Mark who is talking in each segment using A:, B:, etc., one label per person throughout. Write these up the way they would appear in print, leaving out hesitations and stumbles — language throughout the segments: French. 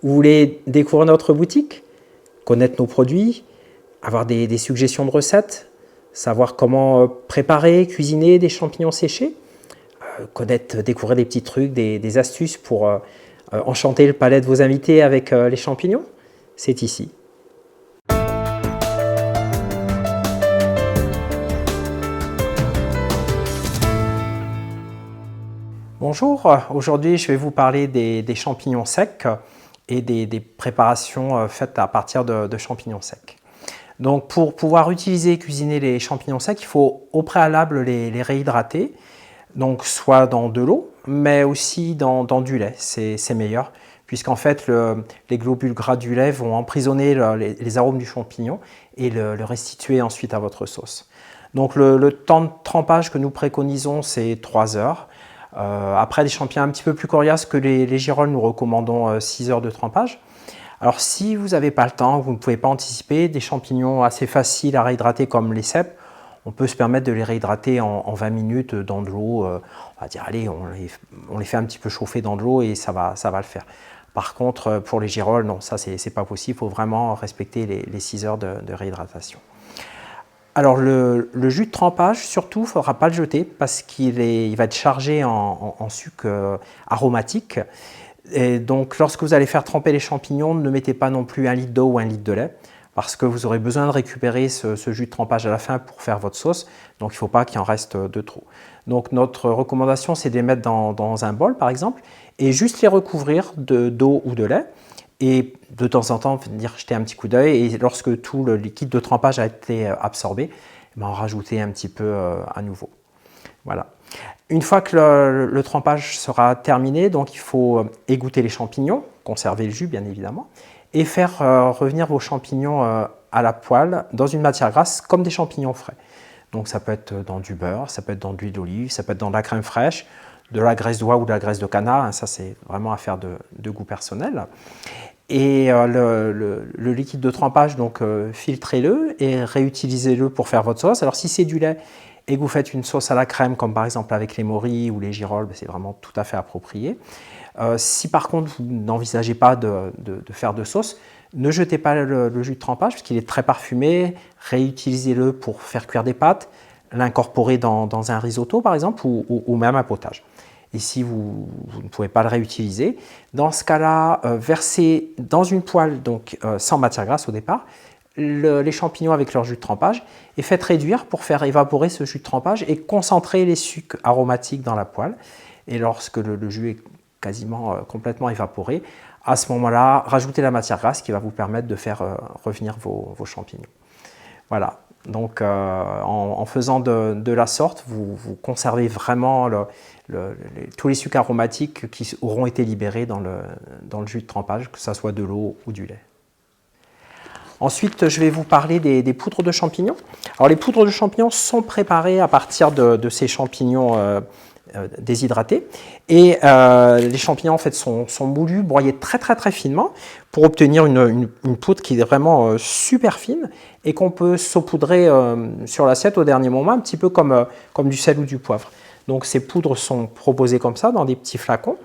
A: Vous voulez découvrir notre boutique, connaître nos produits, avoir des suggestions de recettes, savoir comment préparer, cuisiner des champignons séchés, découvrir des petits trucs, des astuces pour enchanter le palais de vos invités avec les champignons? C'est ici. Bonjour, aujourd'hui je vais vous parler des champignons secs et des préparations faites à partir de champignons secs. Donc pour pouvoir utiliser et cuisiner les champignons secs, il faut au préalable les réhydrater, donc soit dans de l'eau, mais aussi dans du lait, c'est meilleur, puisqu'en fait les globules gras du lait vont emprisonner les arômes du champignon et le restituer ensuite à votre sauce. Donc le temps de trempage que nous préconisons, c'est 3 heures. Après, des champignons un petit peu plus coriaces que les girolles, nous recommandons 6 heures de trempage. Alors si vous n'avez pas le temps, vous ne pouvez pas anticiper, des champignons assez faciles à réhydrater comme les cèpes, on peut se permettre de les réhydrater en 20 minutes dans de l'eau. On va dire, allez, on les fait un petit peu chauffer dans de l'eau et ça va le faire. Par contre, pour les girolles, non, ça c'est pas possible, il faut vraiment respecter les 6 heures de réhydratation. Alors le jus de trempage, surtout, il ne faudra pas le jeter parce il va être chargé en sucre aromatique. Et donc lorsque vous allez faire tremper les champignons, ne mettez pas non plus 1 litre d'eau ou 1 litre de lait parce que vous aurez besoin de récupérer ce jus de trempage à la fin pour faire votre sauce. Donc il ne faut pas qu'il en reste de trop. Donc notre recommandation, c'est de les mettre dans un bol par exemple et juste les recouvrir d'eau ou de lait. Et de temps en temps, venir jeter un petit coup d'œil et lorsque tout le liquide de trempage a été absorbé, en rajouter un petit peu à nouveau. Voilà. Une fois que le trempage sera terminé, donc il faut égoutter les champignons, conserver le jus bien évidemment, et faire revenir vos champignons à la poêle dans une matière grasse comme des champignons frais. Donc ça peut être dans du beurre, ça peut être dans de l'huile d'olive, ça peut être dans de la crème fraîche, de la graisse d'oie ou de la graisse de canard, ça c'est vraiment affaire de goût personnel. Et le liquide de trempage, donc filtrez-le et réutilisez-le pour faire votre sauce. Alors si c'est du lait et que vous faites une sauce à la crème, comme par exemple avec les morilles ou les girolles, c'est vraiment tout à fait approprié. Si par contre vous n'envisagez pas de faire de sauce, ne jetez pas le jus de trempage parce qu'il est très parfumé, réutilisez-le pour faire cuire des pâtes, l'incorporer dans un risotto par exemple ou même un potage. Et si vous ne pouvez pas le réutiliser, dans ce cas-là, versez dans une poêle, donc sans matière grasse au départ, les champignons avec leur jus de trempage et faites réduire pour faire évaporer ce jus de trempage et concentrer les sucs aromatiques dans la poêle. Et lorsque le jus est quasiment complètement évaporé, à ce moment-là, rajoutez la matière grasse qui va vous permettre de faire revenir vos champignons. Voilà. Donc en faisant de la sorte, vous conservez vraiment tous les sucres aromatiques qui auront été libérés dans le jus de trempage, que ce soit de l'eau ou du lait. Ensuite, je vais vous parler des poudres de champignons. Alors les poudres de champignons sont préparées à partir de ces champignons déshydratés. Et les champignons en fait sont moulus, broyés très finement pour obtenir une poudre qui est vraiment super fine et qu'on peut saupoudrer sur l'assiette au dernier moment, un petit peu comme du sel ou du poivre. Donc ces poudres sont proposées comme ça dans des petits flacons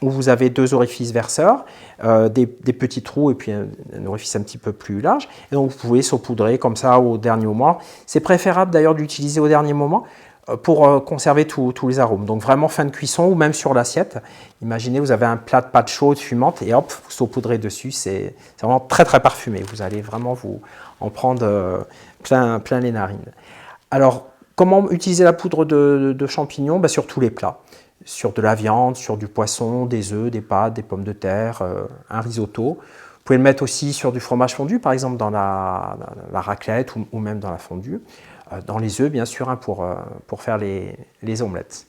A: où vous avez 2 orifices verseurs, des petits trous et puis un orifice un petit peu plus large. Et donc vous pouvez saupoudrer comme ça au dernier moment. C'est préférable d'ailleurs d'utiliser au dernier moment pour conserver tous les arômes. Donc vraiment fin de cuisson ou même sur l'assiette. Imaginez, vous avez un plat de pâte chaude, fumante et hop, vous saupoudrez dessus. C'est vraiment très parfumé. Vous allez vraiment vous en prendre plein les narines. Alors, comment utiliser la poudre de champignons? Sur tous les plats. Sur de la viande, sur du poisson, des œufs, des pâtes, des pommes de terre, un risotto. Vous pouvez le mettre aussi sur du fromage fondu, par exemple dans la raclette ou même dans la fondue. Dans les œufs, bien sûr, pour faire les omelettes.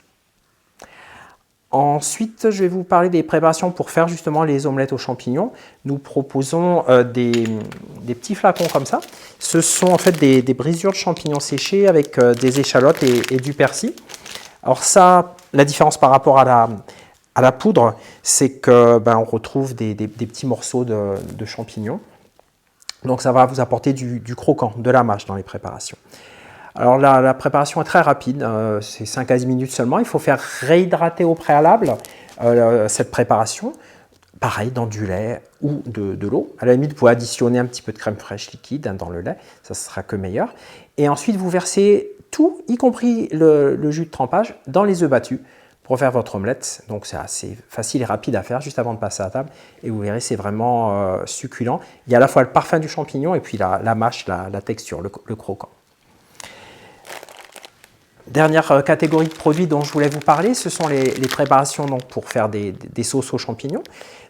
A: Ensuite, je vais vous parler des préparations pour faire justement les omelettes aux champignons. Nous proposons des petits flacons comme ça. Ce sont en fait des brisures de champignons séchés avec des échalotes et du persil. Alors ça, la différence par rapport à la poudre, c'est que on retrouve des petits morceaux de champignons. Donc ça va vous apporter du croquant, de la mâche dans les préparations. Alors la préparation est très rapide, c'est 5 à 10 minutes seulement. Il faut faire réhydrater au préalable cette préparation. pareil, dans du lait ou de l'eau. À la limite, vous pouvez additionner un petit peu de crème fraîche liquide dans le lait, ça sera que meilleur. Et ensuite, vous versez tout, y compris le jus de trempage, dans les œufs battus pour faire votre omelette. Donc c'est assez facile et rapide à faire juste avant de passer à table. Et vous verrez, c'est vraiment succulent. Il y a à la fois le parfum du champignon et puis la mâche, la texture, le croquant. Dernière catégorie de produits dont je voulais vous parler, ce sont les préparations donc, pour faire des sauces aux champignons,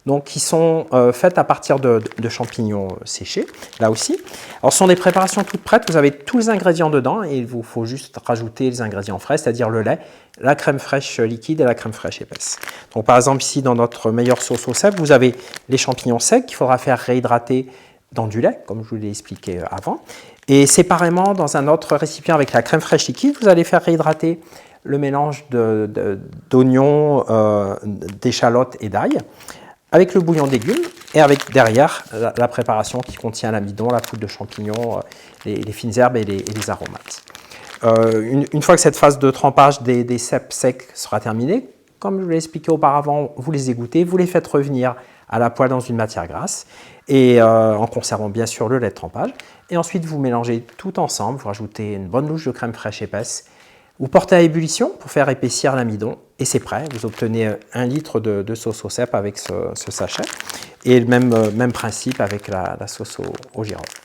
A: donc, qui sont faites à partir de champignons séchés, là aussi. Alors, ce sont des préparations toutes prêtes, vous avez tous les ingrédients dedans et il vous faut juste rajouter les ingrédients frais, c'est-à-dire le lait, la crème fraîche liquide et la crème fraîche épaisse. Donc, par exemple, ici, dans notre meilleure sauce au cèpe, vous avez les champignons secs qu'il faudra faire réhydrater dans du lait, comme je vous l'ai expliqué avant. Et séparément, dans un autre récipient avec la crème fraîche liquide, vous allez faire réhydrater le mélange d'oignons, d'échalotes et d'ail avec le bouillon de légumes et avec derrière la préparation qui contient l'amidon, la poudre de champignons, les fines herbes et les aromates. Une fois que cette phase de trempage des cèpes secs sera terminée, comme je vous l'ai expliqué auparavant, vous les égouttez, vous les faites revenir à la poêle dans une matière grasse et en conservant bien sûr le lait de trempage. Et ensuite, vous mélangez tout ensemble, vous rajoutez une bonne louche de crème fraîche épaisse, vous portez à ébullition pour faire épaissir l'amidon et c'est prêt. Vous obtenez 1 litre de sauce au cèpe avec ce sachet et le même principe avec la sauce au girofle.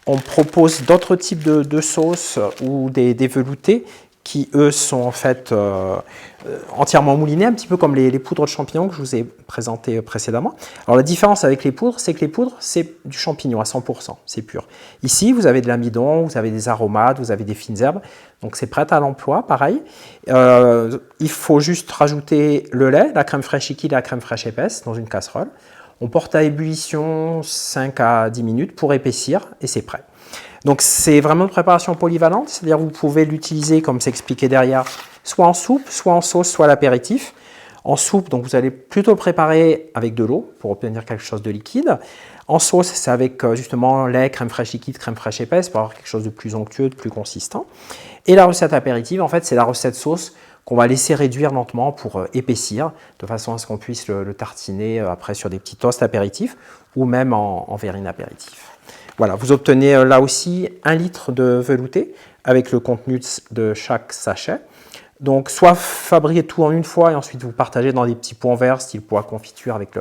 A: On propose d'autres types de sauces ou des veloutés qui, eux, sont en fait entièrement moulinés, un petit peu comme les poudres de champignons que je vous ai présentées précédemment. Alors la différence avec les poudres, c'est que les poudres, c'est du champignon à 100%, c'est pur. Ici, vous avez de l'amidon, vous avez des aromates, vous avez des fines herbes, donc c'est prêt à l'emploi, pareil. Il faut juste rajouter le lait, la crème fraîche liquide et la crème fraîche épaisse dans une casserole. On porte à ébullition 5 à 10 minutes pour épaissir et c'est prêt. Donc c'est vraiment une préparation polyvalente, c'est-à-dire vous pouvez l'utiliser, comme c'est expliqué derrière, soit en soupe, soit en sauce, soit à l'apéritif. En soupe, donc vous allez plutôt le préparer avec de l'eau pour obtenir quelque chose de liquide. En sauce, c'est avec justement lait, crème fraîche liquide, crème fraîche épaisse pour avoir quelque chose de plus onctueux, de plus consistant. Et la recette apéritive, en fait, c'est la recette sauce qu'on va laisser réduire lentement pour épaissir, de façon à ce qu'on puisse le tartiner après sur des petits toasts apéritifs ou même en verrine apéritif. Voilà, vous obtenez là aussi 1 litre de velouté avec le contenu de chaque sachet. Donc, soit fabriquer tout en une fois et ensuite vous partagez dans des petits pots en verre, style pot à confiture avec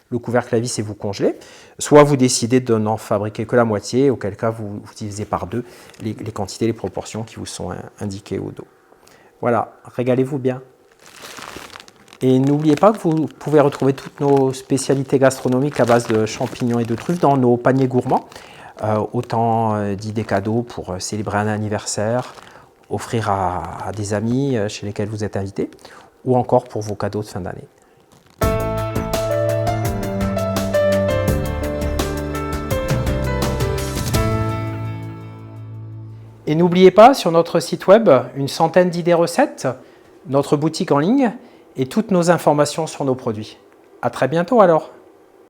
A: le couvercle à vis et vous congelez. Soit vous décidez de n'en fabriquer que la moitié, auquel cas vous divisez par 2 les quantités, les proportions qui vous sont indiquées au dos. Voilà, régalez-vous bien. Et n'oubliez pas que vous pouvez retrouver toutes nos spécialités gastronomiques à base de champignons et de truffes dans nos paniers gourmands. Autant d'idées cadeaux pour célébrer un anniversaire, offrir à des amis chez lesquels vous êtes invité, ou encore pour vos cadeaux de fin d'année. Et n'oubliez pas, sur notre site web, une centaine d'idées recettes, notre boutique en ligne et toutes nos informations sur nos produits. À très bientôt alors!